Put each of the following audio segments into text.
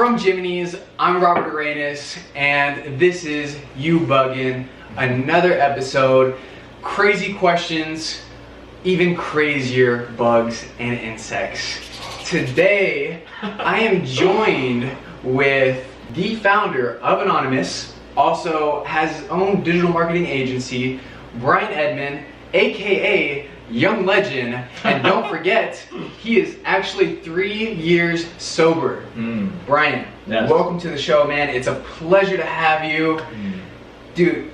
From Gyminie's, I'm Robert Arenas, and this is You Buggin', another episode. Crazy questions, even crazier bugs and insects. Today, I am joined with the founder of Unanimous, also has his own digital marketing agency, Bryan Edmund, aka Young Legend, and don't forget, he is actually 3 years sober. Bryan, yes. Welcome to the show, man. It's a pleasure to have you. Dude,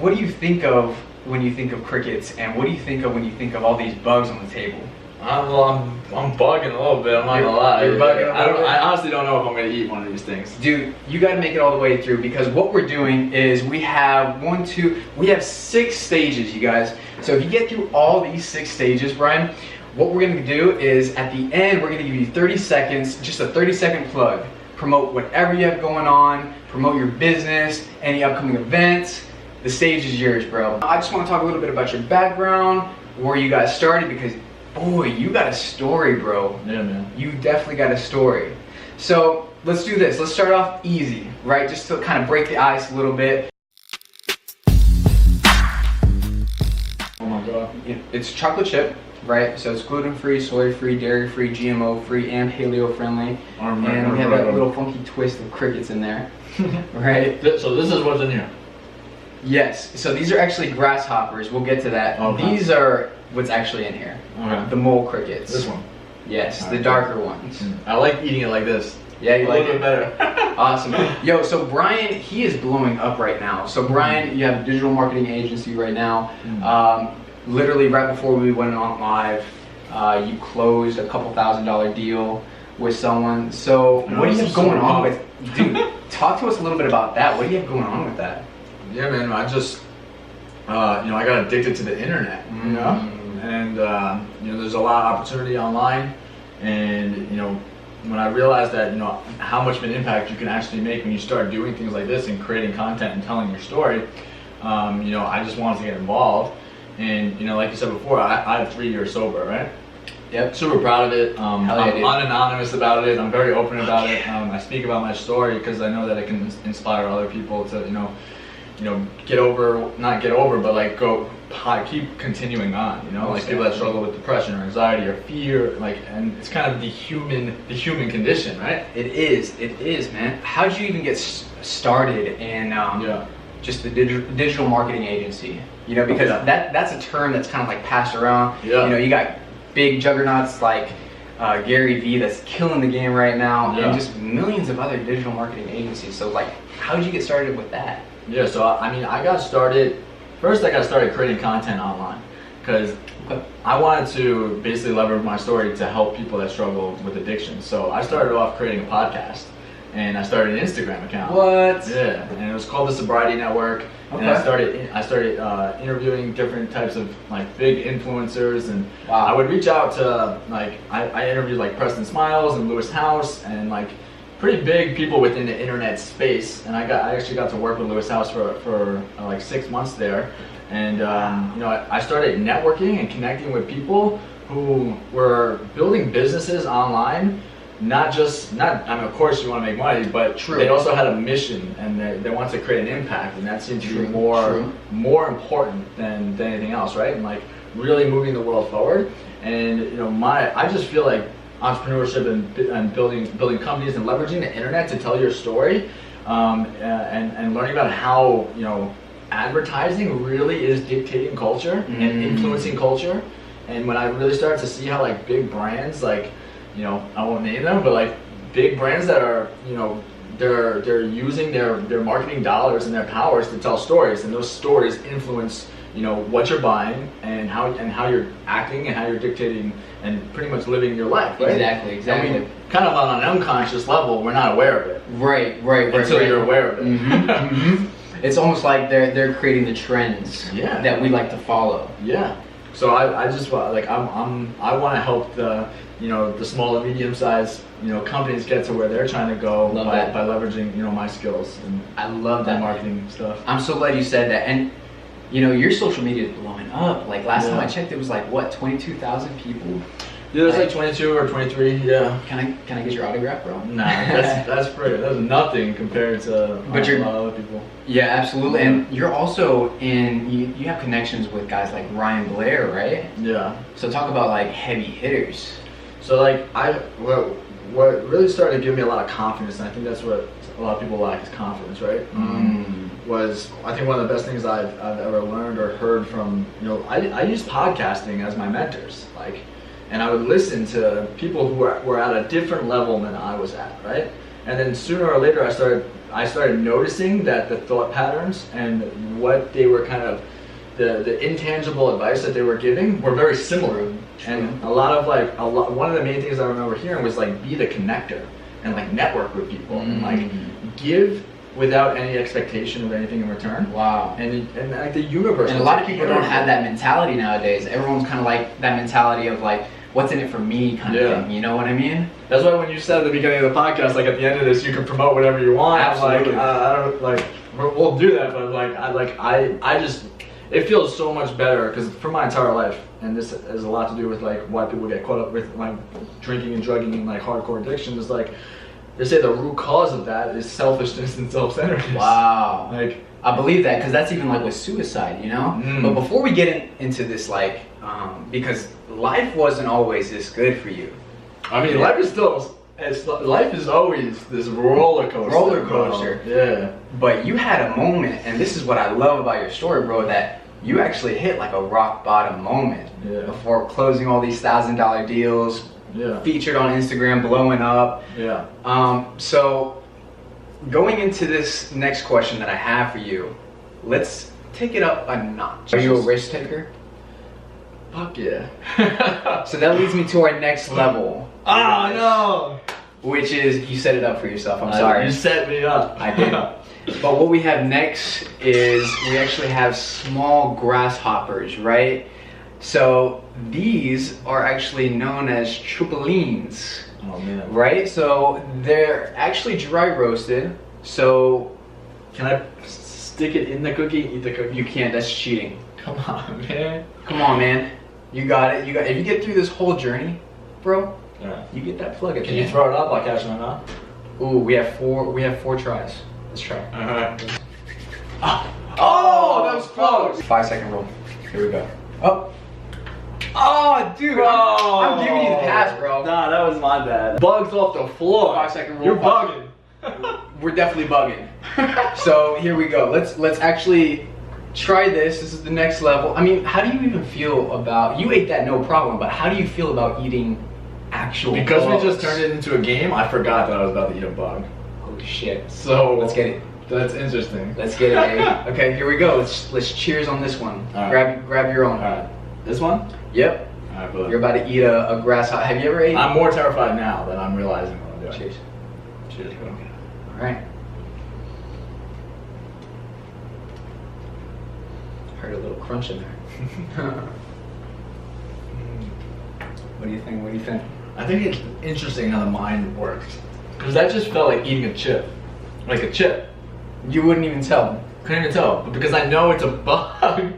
what do you think of when you think of crickets, and what do you think of when you think of all these bugs on the table? I'm bugging a little bit, I'm not gonna lie. You're bugging a little bit? I honestly don't know if I'm gonna eat one of these things. Dude, you gotta make it all the way through, because what we're doing is we have 6 stages, you guys. So if you get through all these 6 stages, Bryan, what we're gonna do is at the end, we're gonna give you 30 seconds, just a 30-second plug. Promote whatever you have going on, promote your business, any upcoming events. The stage is yours, bro. I just wanna talk a little bit about your background, where you guys started, because boy, you got a story, bro. Yeah, man. You definitely got a story. So let's do this. Let's start off easy, right? Just to kind of break the ice a little bit. Oh my god. It's chocolate chip, right? So it's gluten-free, soy-free, dairy-free, GMO-free, and paleo-friendly. And we have that little funky twist of crickets in there, right? So this is what's in here? Yes. So these are actually grasshoppers. We'll get to that. Okay. These are what's actually in here. Okay. The mole crickets. This one? Yes, the darker ones. I like eating it like this. Yeah, you like it? A little bit better. Awesome. Yo, so Bryan, he is blowing up right now. So Bryan, you have a digital marketing agency right now. Literally right before we went on live, you closed a couple $1,000 deal with someone. So what do you have going on with, dude, talk to us a little bit about that. What do you have going on with that? Yeah, man, I just, I got addicted to the internet, you know? And, there's a lot of opportunity online. And, when I realized that, how much of an impact you can actually make when you start doing things like this and creating content and telling your story, I just wanted to get involved. And, like you said before, I have 3 years sober, right? Yep. Super proud of it. I'm dude. unanonymous about it. I'm very open about it. I speak about my story because I know that it can inspire other people to, not get over, but like keep continuing on, like people that struggle with depression or anxiety or fear, and it's kind of the human condition, right? It is, man. How'd you even get started in just the digital marketing agency? Because that's a term that's kind of like passed around. Yeah. You got big juggernauts like Gary Vee that's killing the game right now, and just millions of other digital marketing agencies. So like, how'd you get started with that? Yeah, so I got started creating content online because I wanted to basically leverage my story to help people that struggle with addiction. So I started off creating a podcast, and I started an Instagram account. What? Yeah, and it was called the Sobriety Network. Okay. And I started interviewing different types of big influencers, and wow. I would reach out to I interviewed Preston Smiles and Lewis House and pretty big people within the internet space, and I actually got to work with Lewis House for 6 months there, and I started networking and connecting with people who were building businesses online. Of course you want to make money, but they also had a mission, and they wanted to create an impact, and that seemed to be more important than anything else, right? And really moving the world forward. And I just feel like entrepreneurship and building companies and leveraging the internet to tell your story, and learning about how advertising really is dictating culture and influencing culture. And when I really started to see how big brands I won't name them, but big brands that are they're using their marketing dollars and their powers to tell stories, and those stories influence what you're buying and how you're acting and how you're dictating and pretty much living your life, right? Exactly. I mean, kind of on an unconscious level, we're not aware of it. Right. Until you're aware of it. It's almost like they're creating the trends that we like to follow. Yeah. So I just I want to help the small and medium sized companies get to where they're trying to go by leveraging my skills and I love that marketing stuff. I'm so glad you said that. And your social media is blowing up. Last time I checked, it was 22,000 people. Yeah, there's like 22 or 23. Yeah. Can I get your autograph, bro? Nah, that's free. That's nothing compared to But a lot of other people. Yeah, absolutely. And you're also you have connections with guys like Ryan Blair, right? Yeah. So talk about like heavy hitters. So like what really started to give me a lot of confidence, and I think that's what a lot of people lack is confidence, right? Was I think one of the best things I've ever learned or heard from, you know, I use podcasting as my mentors, like, and I would listen to people who were at a different level than I was at, right? And then sooner or later I started noticing that the thought patterns and what they were kind of the intangible advice that they were giving were very similar. And one of the main things I remember hearing was like, be the connector and like network with people and like give without any expectation of anything in return. Wow. And like the universe. And a lot of people don't have that mentality nowadays. Everyone's kind of like that mentality of like, what's in it for me kind of thing. You know what I mean? That's why when you said at the beginning of the podcast, like at the end of this, you can promote whatever you want. Absolutely. Like, I don't like, we'll do that, but like, I just, it feels so much better because for my entire life, and this has a lot to do with like why people get caught up with like drinking and drugging and like hardcore addiction, is like, they say the root cause of that is selfishness and self-centeredness. Wow. Like, I believe that because that's even like with suicide, you know? But before we get into this, like, because life wasn't always this good for you. I mean, life is always this roller coaster. Roller coaster. Yeah. But you had a moment, and this is what I love about your story, bro, that you actually hit like a rock bottom moment before closing all these $1,000 deals, featured on Instagram, blowing up. Yeah. So going into this next question that I have for you, let's take it up a notch. Are you a risk taker? Fuck yeah. So that leads me to our next level. Oh no! Which is, you set it up for yourself, I'm sorry. You set me up. I did. But what we have next is we actually have small grasshoppers, right? So these are actually known as chupalines. Oh man. Right? So they're actually dry roasted. So can I stick it in the cookie and eat the cookie? You can't, that's cheating. Come on, man. Come on, man. You got it. If you get through this whole journey, bro, you get that plug at the Can end. you throw it up like catching it up? Ooh, we have four tries. Let's try. Alright. Oh, that was close. 5-second rule. Here we go. Oh. Oh, dude. Bro. I'm giving you the pass, bro. Nah, that was my bad. Bugs off the floor. 5-second rule. You're bugging. We're definitely bugging. So here we go. Let's actually try this. This is the next level. I mean, how do you even feel about, you ate that no problem, but how do you feel about eating actual Because bugs? we just turned it into a game, I forgot that I was about to eat a bug. Holy shit. So let's get it. That's interesting. Let's get it, baby. Okay, here we go. Let's cheers on this one. All right. Grab your own. Alright. This one? Yep. Alright, You're about to eat a grasshopper. Have you ever ate? I'm more terrified now that I'm realizing what I'm doing. Cheers. Cheers, bro. All right. Heard a little crunch in there. What do you think? What do you think? I think it's interesting how the mind works. Because that just felt like eating a chip. Like a chip. You wouldn't even tell. Couldn't even tell. But because I know it's a bug,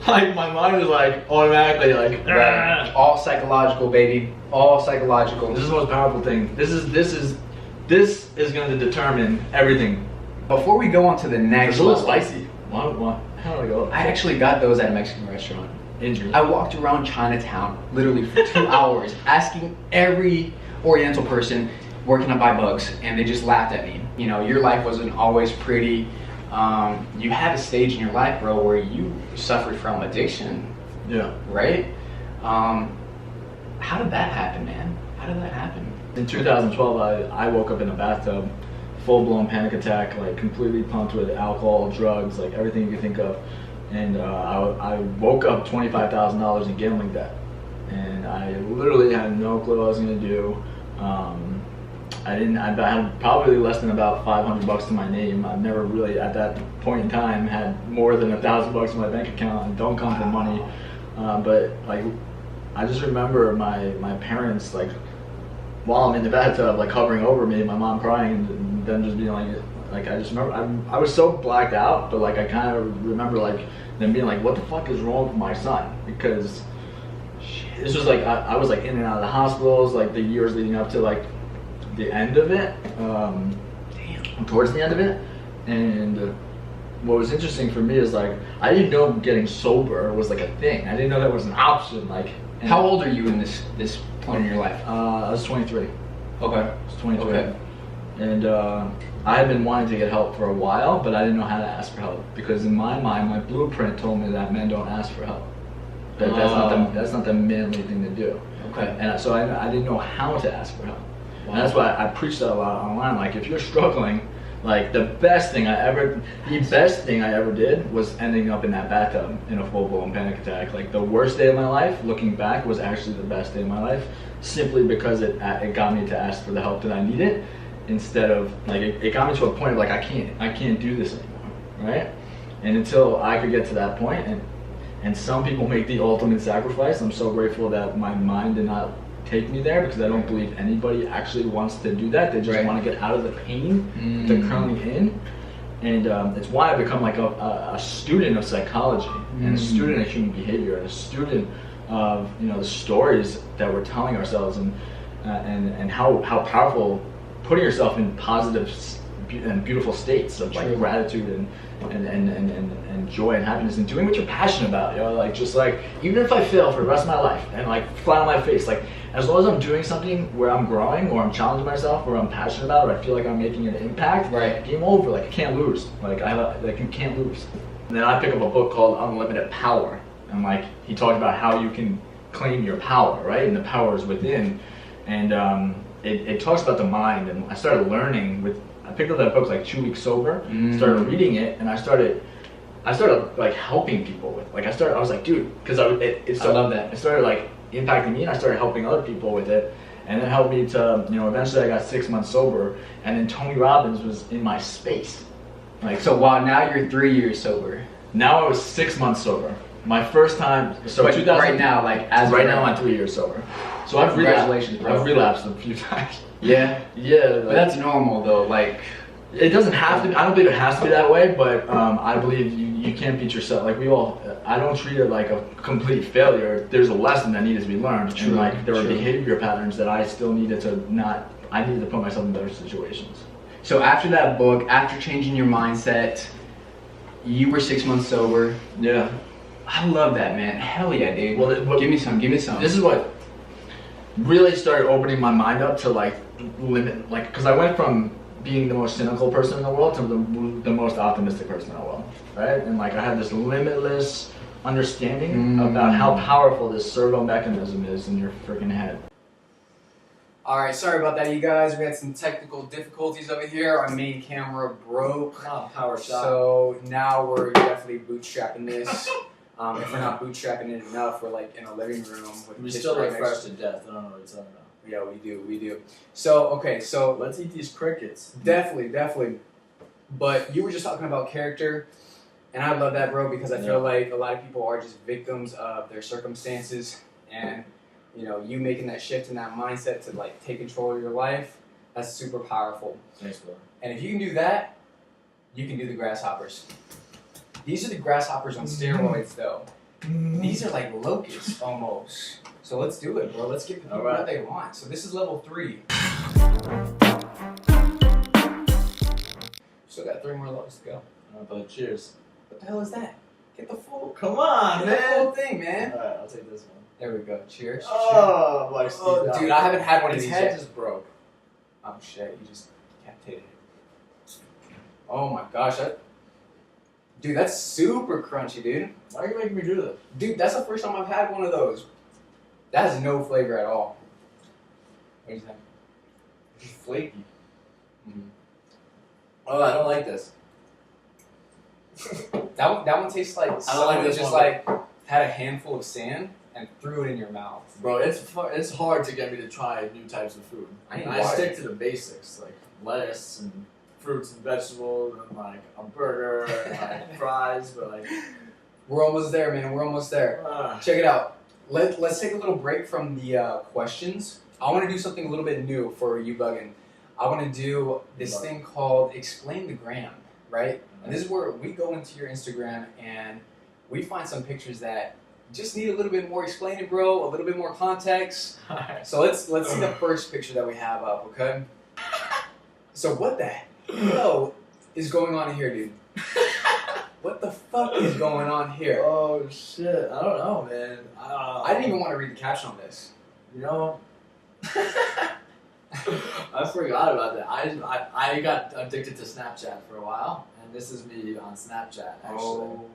like my mind is like automatically like, Right. All psychological, baby. All psychological. This is the most powerful thing. This is going to determine everything. Before we go on to the next It's a little level, spicy. How do I go? I actually got those at a Mexican restaurant. Injury. I walked around Chinatown literally for 2 hours asking every Oriental person where can I buy bugs, and they just laughed at me. You know, your life wasn't always pretty. You had a stage in your life, bro, where you suffered from addiction. Yeah. Right? How did that happen, man? How did that happen? In 2012, I woke up in a bathtub, full-blown panic attack, like completely pumped with alcohol, drugs, like everything you could think of. And I woke up $25,000 in gambling debt. And I literally had no clue what I was gonna do. I had probably less than about $500 to my name. I've never really, at that point in time, had more than $1,000 in my bank account. I don't come from money. But like, I just remember my parents, like, while I'm in the bathtub, like hovering over me, my mom crying, and them just being like I just remember, I was so blacked out, but like I kind of remember like them being like, what the fuck is wrong with my son? Because shit. this was like I was like in and out of the hospitals like the years leading up to like the end of it, towards the end of it, and what was interesting for me is like I didn't know getting sober was like a thing. I didn't know that was an option. Like, how old are you in this point in your life? I was 23. Okay. I was 23. Okay. And I had been wanting to get help for a while, but I didn't know how to ask for help because in my mind, my bluepreint told me that men don't ask for help. That's not the manly thing to do. Okay. And so I didn't know how to ask for help. Wow. And that's why I preach that a lot online. Like if you're struggling, like the best thing I ever did was ending up in that bathtub in a full-blown panic attack. Like the worst day of my life, looking back, was actually the best day of my life, simply because it got me to ask for the help that I needed, instead of like it got me to a point of like I can't do this anymore, right? And until I could get to that point, and some people make the ultimate sacrifice. I'm so grateful that my mind did not take me there, because I don't believe anybody actually wants to do that. They just want to get out of the pain they're currently in. And it's why I've become like a student of psychology and a student of human behavior and a student of the stories that we're telling ourselves, and how powerful putting yourself in positive and beautiful states of like gratitude and joy and happiness and doing what you're passionate about, like just like even if I fail for the rest of my life and like flat on my face, like as long as I'm doing something where I'm growing or I'm challenging myself or I'm passionate about or I feel like I'm making an impact, game over. Like I can't lose. Like you can't lose. And then I pick up a book called Unlimited Power, and like he talked about how you can claim your power, right? And the power is within. And it talks about the mind, and I started learning I picked up that book like 2 weeks sober, started reading it, and I started like helping people with, like I was like, dude, because I love that. It started like impacting me, and I started helping other people with it, and it helped me to, eventually I got 6 months sober, and then Tony Robbins was in my space. Like, so wow, now you're 3 years sober. Now I was 6 months sober. My first time, so but right now, like as right now I'm 3 years sober. So I've relapsed a few times. Yeah. Yeah. But that's normal though, like. It doesn't have to be, I don't believe it has to be that way, but I believe you can't beat yourself. Like I don't treat it like a complete failure. There's a lesson that needed to be learned. True, and like there were behavior patterns that I still needed to I needed to put myself in better situations. So after that book, after changing your mindset, you were 6 months sober. Yeah. I love that, man. Hell yeah, dude. Well, give me some. This is what really started opening my mind up to like limit, like, because I went from being the most cynical person in the world to the most optimistic person in the world, right? And like I had this limitless understanding about how powerful this servo mechanism is in your freaking head. All right, sorry about that, you guys. We had some technical difficulties over here. Our main camera broke. Power shot. So now we're definitely bootstrapping this. If we're not bootstrapping it enough, we're like in a living room. We still look fresh to death. I don't know what you're talking about. Yeah, we do. So, okay, so. Let's eat these crickets. Definitely. But you were just talking about character, and I love that, bro, because I feel like a lot of people are just victims of their circumstances, and, you making that shift in that mindset to, like, take control of your life, that's super powerful. Thanks, bro. And if you can do that, you can do the grasshoppers. These are the grasshoppers on steroids, though. These are like locusts, almost. So let's do it, bro. Let's give people what they want. So this is level 3. Still got 3 more levels to go. But cheers. What the hell is that? Get the full. Come on, Get the full thing, man. All right, I'll take this one. There we go. Cheers. Oh, my Oh, dude, I haven't had one of these yet. His head just broke. Oh shit! You just decapitated it. Oh my gosh, dude, that's super crunchy, dude. Why are you making me do this? Dude, that's the first time I've had one of those. That has no flavor at all. What do you think? It's just flaky. Oh, I don't like this. that one tastes like someone this just one. like had a handful of sand and threw it in your mouth. Bro, it's hard to get me to try new types of food. I stick to the basics, like lettuce and fruits and vegetables and like a burger and like fries, but like we're almost there, man. We're almost there. Check it out. Let's take a little break from the questions. I want to do something a little bit new for you, Buggin. I want to do this thing called Explain the Gram, right? And this is where we go into your Instagram and we find some pictures that just need a little bit more explaining, bro. A little bit more context. Alright. So let's see the first picture that we have up, okay? So what the hell is going on here, dude? What the fuck is going on here? Oh shit! I don't know, man. I didn't even want to read the caption on this. You know, I forgot about that. I got addicted to Snapchat for a while, and this is me on Snapchat actually. Oh.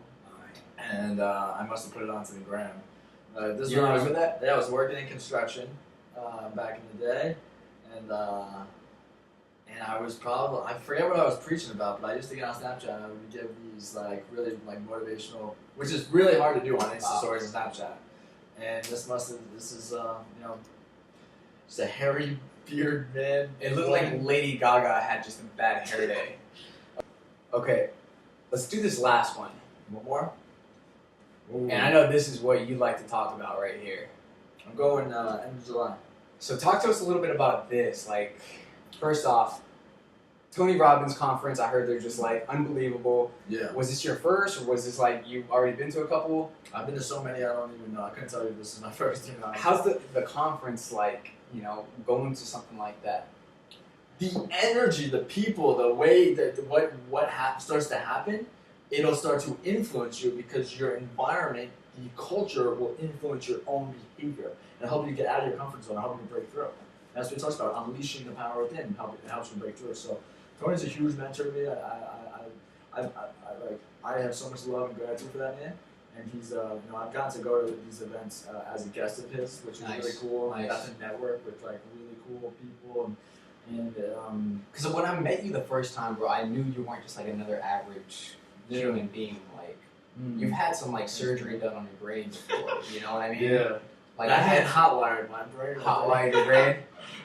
And I must have put it onto the gram. This You remember that? Yeah, I was working in construction back in the day, and I was I forget what I was preaching about, but I used to get on Snapchat and I would give these like really like motivational, which is really hard to do on Insta stories and Snapchat. And this is you know, just a hairy beard man. It looked like Lady Gaga had just a bad hair day. Okay, let's do this last one. One more. Ooh. And I know this is what you like to talk about right here. I'm going end of July. So talk to us a little bit about this. Like, first off, Tony Robbins conference, I heard they're just like unbelievable. Yeah. Was this your first, or was this like you've already been to a couple? I've been to so many I don't even know. I couldn't tell you if this is my first. You know. How's the conference like, you know, going to something like that? The energy, the people, the way that starts to happen, it'll start to influence you because your environment, the culture will influence your own behavior and help you get out of your comfort zone and help you break through. That's what it talks about, unleashing the power within. It helps you break through. So Tony's a huge mentor to me. I have so much love and gratitude for that man. And he's, you know, I've gotten to go to these events as a guest of his, which is really cool. Nice. I got to network with like really cool people and because when I met you the first time, bro, I knew you weren't just like another average human being. Like, you've had some like surgery done on your brain before. You know what I mean? Yeah. Like I had hot-wired my brain. Hot-wired your brain.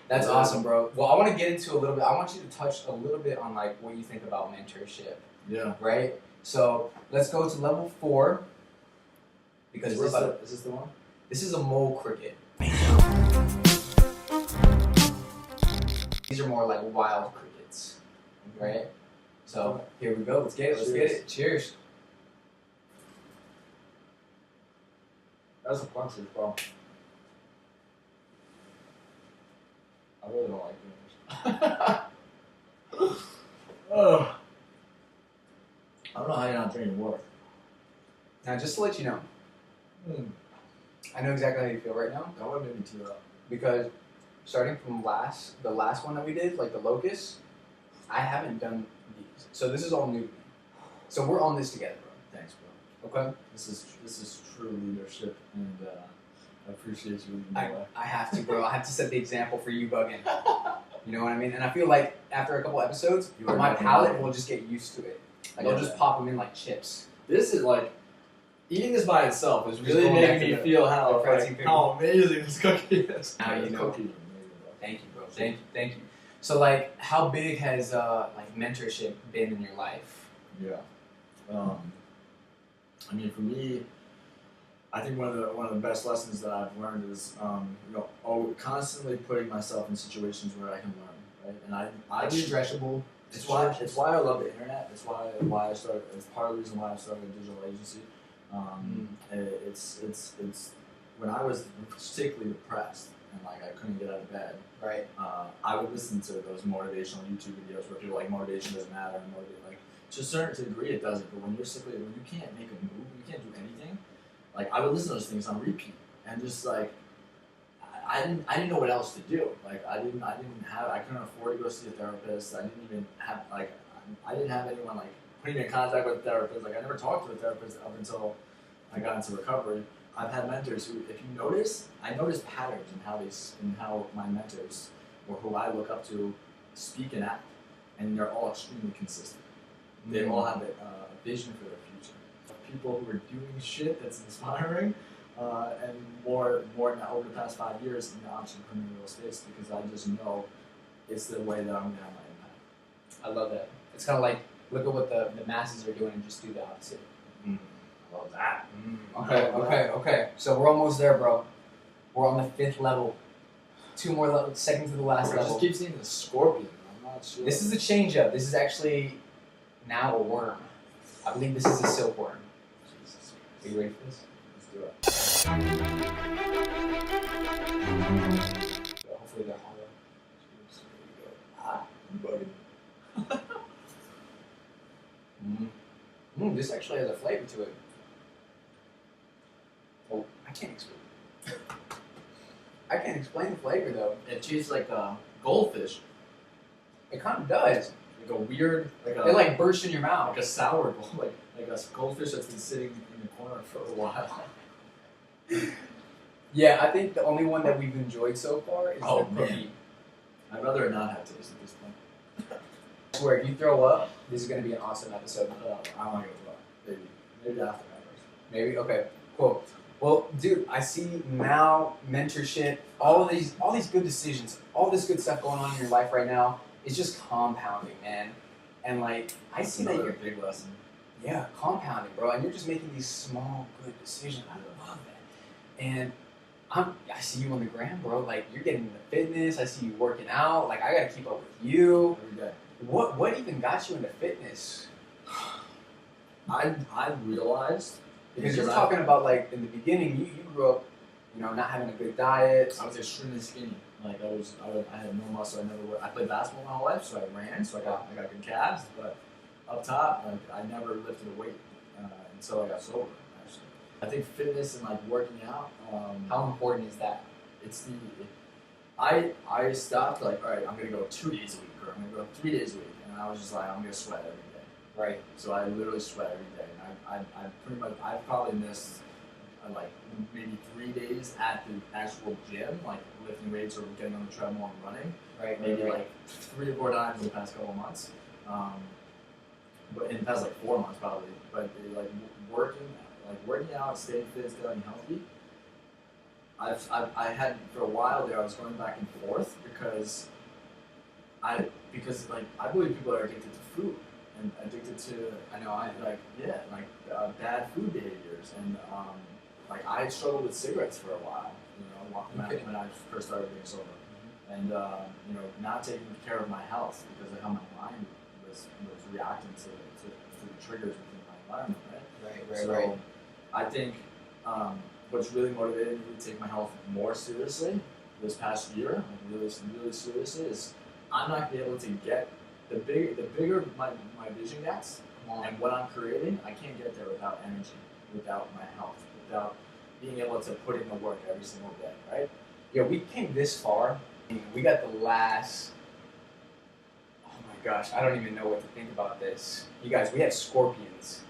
That's awesome, bro. Well, I want to get into a little bit. I want you to touch a little bit on like what you think about mentorship. Yeah. Right. So let's go to level 4. Because is this the one? This is a mole cricket. These are more like wild crickets, right? So here we go. Let's get it. Let's get it. Cheers. That's a puncher, bro. I really don't like this. Oh. I don't know how you're not drinking water. Now, just to let you know, I know exactly how you feel right now. That one made me tear up. Because starting from the last one that we did, like the locust, I haven't done these. So this is all new to me. So we're on this together, bro. Thanks, bro. Okay? This is true leadership, and I appreciate you. I have to, bro. I have to set the example for you, Buggin. You know what I mean? And I feel like after a couple episodes, my palate will just get used to it. Like I'll just pop them in like chips. This is like eating this by itself is really making me feel how amazing this cookie is. Now you know. Cookie is amazing, bro. Thank you, bro. Thank you. So like, how big has like mentorship been in your life? Yeah. I mean, for me, I think one of the best lessons that I've learned is you know, constantly putting myself in situations where I can learn, right? And I It's stressful. It's why I love the internet. It's why I started. It's part of the reason why I started a digital agency. It's when I was particularly depressed and like I couldn't get out of bed. Right. I would listen to those motivational YouTube videos where people like motivation doesn't matter and like to a certain degree it doesn't. But when you can't make a move, you can't do anything. Like I would listen to those things on repeat and just like I didn't know what else to do. Like I couldn't afford to go see a therapist. I didn't even have I didn't have anyone like putting me in contact with a therapist. Like I never talked to a therapist up until I got into recovery. I've had mentors who, if you notice, I notice patterns in how my mentors or who I look up to speak and act, and they're all extremely consistent. They all have a vision for their future. People who are doing shit that's inspiring, and more now over the past 5 years in the entrepreneurial space, because I just know it's the way that I'm gonna have my impact. I love that. It's kind of like look at what the masses are doing and just do the opposite. I love that. Okay. So we're almost there, bro. We're on the 5th level. 2 more levels, second to the last level. I just keep seeing the scorpion. I'm not sure. This is a change up. This is actually now a worm. I believe this is a silkworm. Jesus. Are you ready for this? Let's do it. Hopefully they're hollow. This actually has a flavor to it. Oh, I can't explain. I can't explain the flavor though. It tastes like a goldfish. It kind of does. Like a weird, It like bursts in your mouth. like a sour gold, like a goldfish that's been sitting in the corner for a while. Yeah, I think the only one that we've enjoyed so far is Oh, the man. cookie. I'd rather not have taste at this point. I swear, if you throw up, this is going to be an awesome episode. I want to go to maybe after that first. Maybe? Okay, cool. Well, dude, I see now mentorship, all these good decisions, all this good stuff going on in your life right now is just compounding, man. And like, I see that Another you're big lesson. Yeah, compounding, bro. And you're just making these small, good decisions. I love that. And I see you on the gram, bro. Like, you're getting into fitness. I see you working out. Like, I got to keep up with you. Every day. What even got you into fitness? I realized Because you're talking about, like, in the beginning, you grew up, not having a good diet. I was extremely skinny. Like I had no muscle. I played basketball my whole life, so I ran. So I got good calves, but up top, I never lifted a weight until I got sober. Actually, I think fitness and like working out. How important is that? I stopped like, all right, I'm gonna go 2 days a week, or I'm gonna go 3 days a week, and I was just like, I'm gonna sweat every day. Right. So I literally sweat every day, and I probably missed like maybe 3 days at the actual gym, like lifting weights or getting on the treadmill and running. Right. Maybe like 3 or 4 times in the past couple of months. But in the past like 4 months probably. But like working out, staying fit, staying healthy. I had for a while there. I was going back and forth because I believe people are addicted to food and addicted to bad food behaviors and like I struggled with cigarettes for a while. When I first started being sober, and not taking care of my health because of how my mind was reacting to the triggers within my environment. Right. So I think what's really motivated me to take my health more seriously this past year, like really seriously, is I'm not gonna be able to get the bigger my vision gets and what I'm creating. I can't get there without energy, without my health, without being able to put in the work every single day. Right? Yeah, we came this far. We got the last. Oh my gosh, I don't even know what to think about this. You guys, we have scorpions,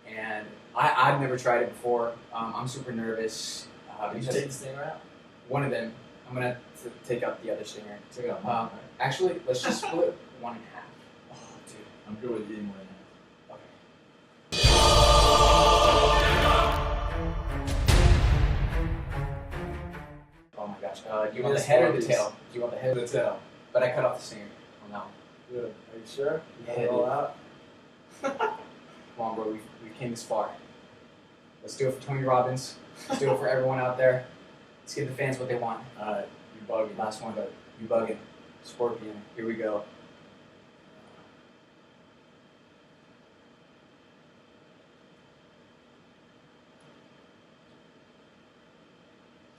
and I've never tried it before. I'm super nervous. Did you take the stinger out? One of them. I'm gonna take out the other stinger. Take it out. Actually, let's just split 1.5. Oh, dude, I'm good with eating right now. okay. Oh my gosh. Do you want the head or the tail? Do you want the head or the tail? But I cut off the stinger on that one. Good. Are you sure? Yeah, All out. Come on, bro. We came this far. Let's do it for Tony Robbins. Let's do it for everyone out there. Let's give the fans what they want. Alright, you bugging. Last one, but you bugging. Scorpion. Here we go.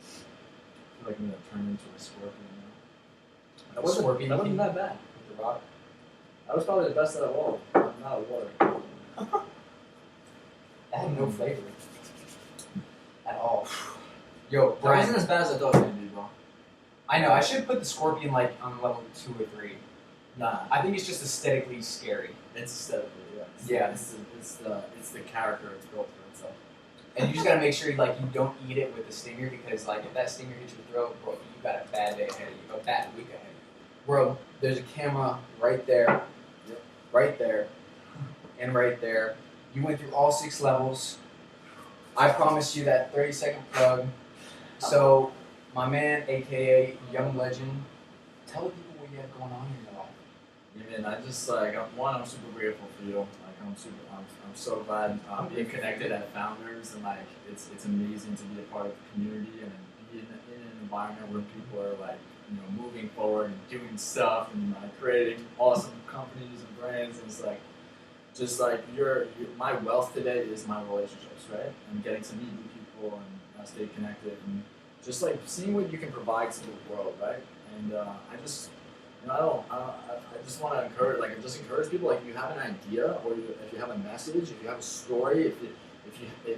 I feel like I'm gonna turn into a scorpion now. That wasn't that bad. with the rock. That was probably the best out of all. Not a water. That had no flavor at all. Yo, That Bryan. wasn't as bad as I thought it was gonna be, bro. I know. I should put the scorpion like on level 2 or 3. Nah, I think it's just aesthetically scary. it's aesthetically, yeah. Yeah. It's the character it's built for itself. And you just gotta make sure you don't eat it with the stinger because if that stinger hits your throat, bro, you got a bad day ahead of you, a bad week ahead of you. Bro, there's a camera right there, right there, and right there. You went through all 6 levels. I promised you that 30-second plug. So, my man, aka Young Legend, tell the people what you have going on in your life. And I just I'm super grateful for you. I'm so glad being connected at Founders, and it's amazing to be a part of the community and be in an environment where people are moving forward and doing stuff and creating awesome companies and brands. And it's my wealth today is my relationships, right? And getting to meet new people people and stay connected and just like seeing what you can provide to the world, right? And I just, you know, I just want to encourage, like, just encourage people. Like, if you have an idea, or if you have a message, if you have a story, if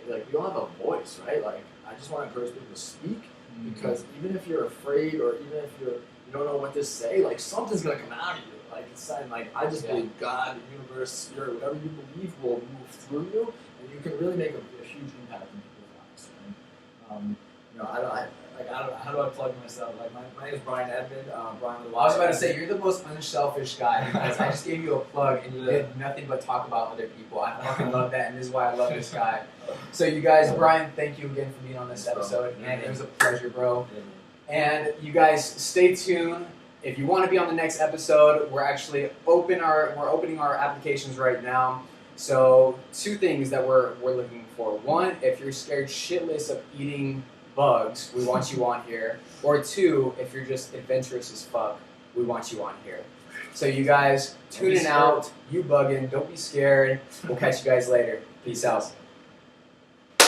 like, we all have a voice, right? Like, I just want to encourage people to speak, because even if you're afraid, or even if you don't know what to say, like, something's gonna come out of you. Like, it's saying, like, I just believe God, the universe, spirit, whatever you believe will move through you, and you can really make a huge impact in people's lives. And, you know, how do I plug myself? Like, my name is Bryan Edmund. Bryan. I was about to say, you're the most unselfish guy, because I just gave you a plug and you did nothing but talk about other people. I fucking love that, and this is why I love this guy. So you guys, Bryan, thank you again for being on this episode, and it was a pleasure, bro. And you guys, stay tuned. If you want to be on the next episode, we're actually opening our applications right now. So 2 things that we're looking for. 1, if you're scared shitless of eating bugs, we want you on here. Or 2, if you're just adventurous as fuck, we want you on here. So you guys, tune in out. You buggin'. Don't be scared. We'll catch you guys later. Peace out.